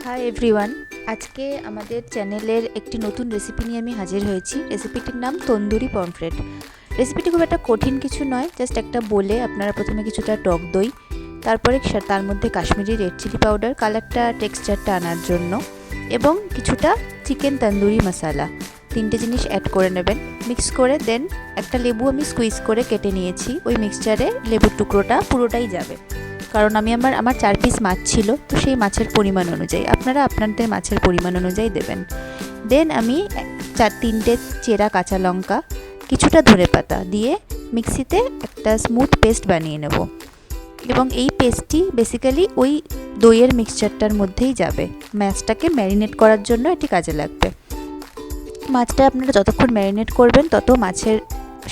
Hi everyone, আজকে আমাদের চ্যানেলের একটি নতুন রেসিপি নিয়ে আমি হাজির হয়েছি। রেসিপিটির নাম তন্দুরি পমফ্রেট। রেসিপিটি খুব একটা কঠিন কিছু নয়, জাস্ট একটা বলে আপনারা প্রথমে কিছুটা টক দই, তারপরে তার মধ্যে কাশ্মীরি রেড চিলি পাউডার কালারটা টেক্সচারটা আনার জন্য, এবং কিছুটা চিকেন তন্দুরি মশলা, তিনটে জিনিস অ্যাড করে নেবেন। মিক্স করে দেন একটা লেবু আমি স্কুইজ করে কেটে নিয়েছি। ওই মিক্সচারে লেবুর টুকরোটা পুরোটাই যাবে, কারণ আমার 4 পিস মাছ ছিল, তো সেই মাছের পরিমাণ অনুযায়ী আপনারা আপনাদের মাছের পরিমাণ অনুযায়ী দেবেন। দেন আমি 4-3টে চেরা কাঁচা লঙ্কা, কিছুটা ধনেপাতা দিয়ে মিক্সিতে একটা স্মুথ পেস্ট বানিয়ে নেব, এবং এই পেস্টটি বেসিক্যালি ওই দইয়ের মিক্সচারটার মধ্যেই যাবে। মাছটাকে ম্যারিনেট করার জন্য এটি কাজে লাগবে। মাছটা আপনারা যতক্ষণ ম্যারিনেট করবেন তত মাছের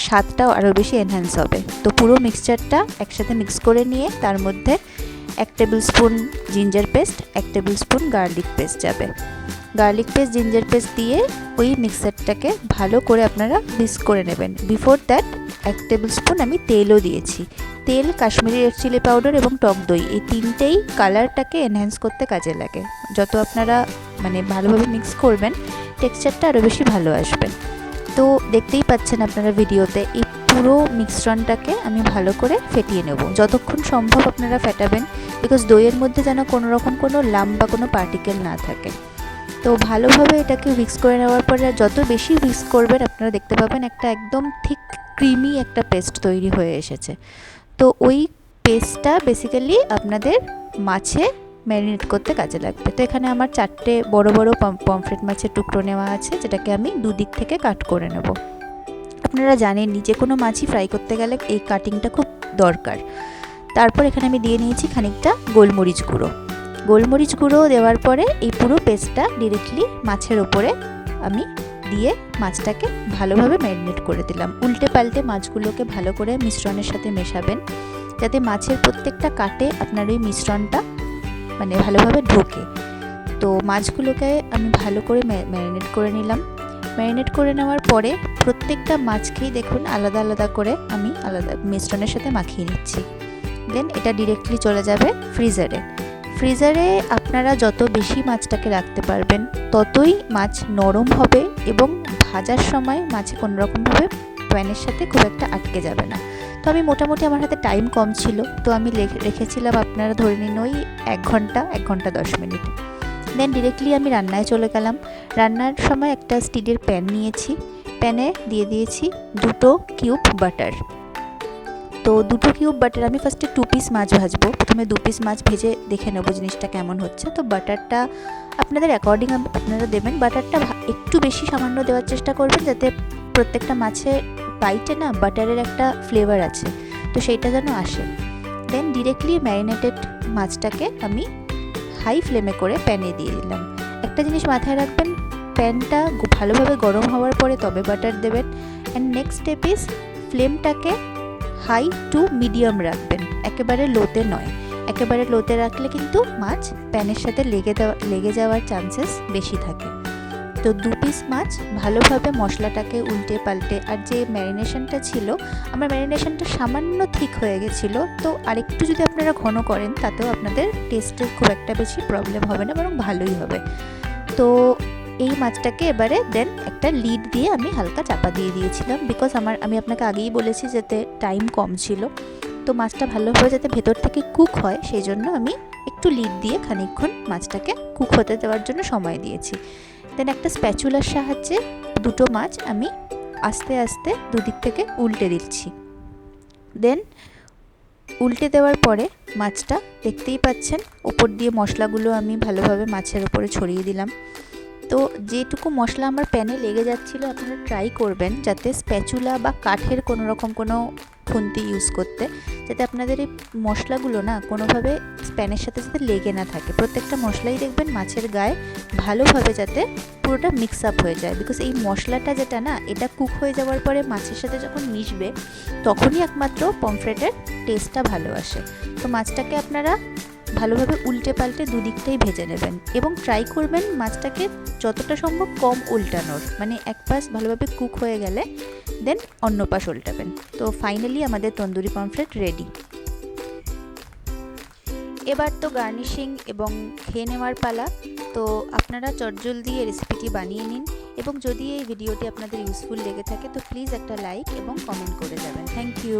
স্বাদটাও আরও বেশি এনহ্যান্স হবে। তো পুরো মিক্সচারটা একসাথে মিক্স করে নিয়ে তার মধ্যে 1 tablespoon ginger paste, 1 tablespoon garlic paste যাবে। গার্লিক পেস্ট, জিঞ্জার পেস্ট দিয়ে ওই মিক্সচারটাকে ভালো করে আপনারা মিক্স করে নেবেন। বিফোর দ্যাট 1 টেবিল স্পুন আমি তেলও দিয়েছি। তেল, কাশ্মীরি রেড চিলি পাউডার এবং টক দই, এই তিনটেই কালারটাকে এনহ্যান্স করতে কাজে লাগে। যত আপনারা ভালোভাবে মিক্স করবেন, টেক্সচারটা আরও বেশি ভালো আসবে। তো দেখতেই পাচ্ছেন আপনারা ভিডিওতে, এই পুরো মিশ্রণটাকে আমি ভালো করে ফেটিয়ে নেব। যতক্ষণ সম্ভব আপনারা ফেটাবেন, বিকজ দইয়ের মধ্যে যেন কোনো রকম কোনো লাম্প বা কোনো পার্টিকেল না থাকে। তো ভালোভাবে এটাকে মিক্স করে নেওয়ার পরে যত বেশি মিক্স করবেন আপনারা দেখতে পাবেন একটা একদম ঠিক ক্রিমি একটা পেস্ট তৈরি হয়ে এসেছে। তো ওই পেস্টটা বেসিক্যালি আপনাদের মাছে ম্যারিনেট করতে কাজে লাগবে। তো এখানে আমার 4টে বড় বড় পমফ্রেট মাছের টুকরো নেওয়া আছে, যেটাকে আমি দুদিক থেকে কাট করে নেব। আপনারা জানেনই যে কোনো মাছই ফ্রাই করতে গেলে এই কাটিংটা খুব দরকার। তারপর এখানে আমি দিয়ে নিয়েছি খানিকটা গোলমরিচ গুঁড়ো। গোলমরিচ গুঁড়ো দেওয়ার পরে এই পুরো পেস্টটা ডিরেক্টলি মাছের ওপরে আমি দিয়ে মাছটাকে ভালোভাবে ম্যারিনেট করে দিলাম। উল্টে পাল্টে মাছগুলোকে ভালো করে মিশ্রণের সাথে মেশাবেন, যাতে মাছের প্রত্যেকটা কাটে আপনার ওই মিশ্রণটা ভালোভাবে ঢোকে। তো মাছগুলোকে আমি ভালো করে ম্যারিনেট করে নিলাম। ম্যারিনেট করে নেওয়ার পরে প্রত্যেকটা মাছকেই দেখুন আলাদা আলাদা করে আমি আলাদা মিশ্রণের সাথে মাখিয়ে নিচ্ছি। দেন এটা ডিরেক্টলি চলে যাবে ফ্রিজারে। ফ্রিজারে আপনারা যত বেশি মাছটাকে রাখতে পারবেন ততই মাছ নরম হবে, এবং ভাজার সময় মাছে কোনোরকমভাবে প্যানের সাথে খুব একটা আটকে যাবে না। তো আমি মোটামুটি আমার হাতে টাইম কম ছিল, তো আমি রেখেছিলাম আপনারা ধরে নিন ওই 1 ঘন্টা 10 মিনিট। দেন ডিরেক্টলি আমি রান্নায় চলে গেলাম। রান্নার সময় একটা স্টিলের প্যান নিয়েছি, প্যানে দিয়ে দিয়েছি 2 কিউব বাটার। তো 2 কিউব বাটার, আমি ফার্স্টে 2 পিস মাছ ভাজবো। প্রথমে 2 পিস মাছ ভেজে দেখে নেবো জিনিসটা কেমন হচ্ছে। তো বাটারটা আপনাদের অ্যাকর্ডিং আপনারা দেবেন। বাটারটা একটু বেশি সামান্য দেওয়ার চেষ্টা করবেন, যাতে প্রত্যেকটা মাছে বাইটে না বাটারের একটা ফ্লেভার আছে, তো সেইটা যেন আসে। দেন ডিরেক্টলি ম্যারিনেটেড মাছটাকে আমি হাই ফ্লেমে করে প্যানে দিয়ে দিলাম। একটা জিনিস মাথায় রাখবেন, প্যানটা ভালোভাবে গরম হওয়ার পরে তবে বাটার দেবেন। অ্যান্ড নেক্সট স্টেপ ইজ ফ্লেমটাকে হাই টু মিডিয়াম রাখবেন, একেবারে লোতে নয়। একেবারে লোতে রাখলে কিন্তু মাছ প্যানের সাথে লেগে যাওয়ার চান্সেস বেশি থাকে। তো 2 পিস মাছ ভালোভাবে মশলাটাকে উল্টে পাল্টে, আর যে ম্যারিনেশনটা ছিল, আমার ম্যারিনেশনটা সামান্য ঠিক হয়ে গেছিলো, তো আরেকটু যদি আপনারা ঘন করেন তাতেও আপনাদের টেস্টে খুব একটা বেশি প্রবলেম হবে না, বরং ভালোই হবে। তো এই মাছটাকে এবারে দেন একটা লিড দিয়ে আমি হালকা চাপা দিয়ে দিয়েছিলাম, বিকজ আমি আপনাকে আগেই বলেছি যাতে টাইম কম ছিল। তো মাছটা ভালোভাবে যাতে ভেতর থেকে কুক হয়, সেই জন্য আমি একটু লিড দিয়ে খানিকক্ষণ মাছটাকে কুক হতে দেওয়ার জন্য সময় দিয়েছি। দেন একটা স্প্যাচুলার সাহায্যে 2টো মাছ আমি আস্তে আস্তে দুদিক থেকে উল্টে দিচ্ছি। দেন উল্টে দেওয়ার পরে মাছটা দেখতেই পাচ্ছেন ওপর দিয়ে মশলাগুলো আমি ভালোভাবে মাছের ওপরে ছড়িয়ে দিলাম। তো যেটুকু মশলা আমার প্যানে লেগে যাচ্ছিলো, আপনারা ট্রাই করবেন যাতে স্প্যাচুলা বা কাঠের কোনো রকম কোনো খুন্তি ইউজ করতে, যাতে আপনাদের এই মশলাগুলো না কোনোভাবে প্যানের সাথে যাতে লেগে না থাকে। প্রত্যেকটা মশলাই দেখবেন মাছের গায়ে ভালোভাবে যাতে পুরোটা মিক্স আপ হয়ে যায়, বিকজ এই মশলাটা যেটা না, এটা কুক হয়ে যাওয়ার পরে মাছের সাথে যখন মিশবে তখনই একমাত্র পমফ্রেটের টেস্টটা ভালো আসে। তো মাছটাকে আপনারা ভালোভাবে উল্টে পাল্টে দুদিকটাই ভেজে নেবেন, এবং ট্রাই করবেন মাছটাকে যতটা সম্ভব কম উল্টানোর, এক পাশ ভালোভাবে কুক হয়ে গেলে দেন অন্য পাশ উল্টাবেন। তো ফাইনালি আমাদের তন্দুরি পমফ্রেট রেডি। এবার তো গার্নিশিং এবং খেয়ে নেওয়ার পালা। তো আপনারা চটজলদি এই রেসিপিটি বানিয়ে নিন এবং যদি এই ভিডিওটি আপনাদের ইউজফুল লেগে থাকে তো প্লিজ একটা লাইক এবং কমেন্ট করে যাবেন। Thank you.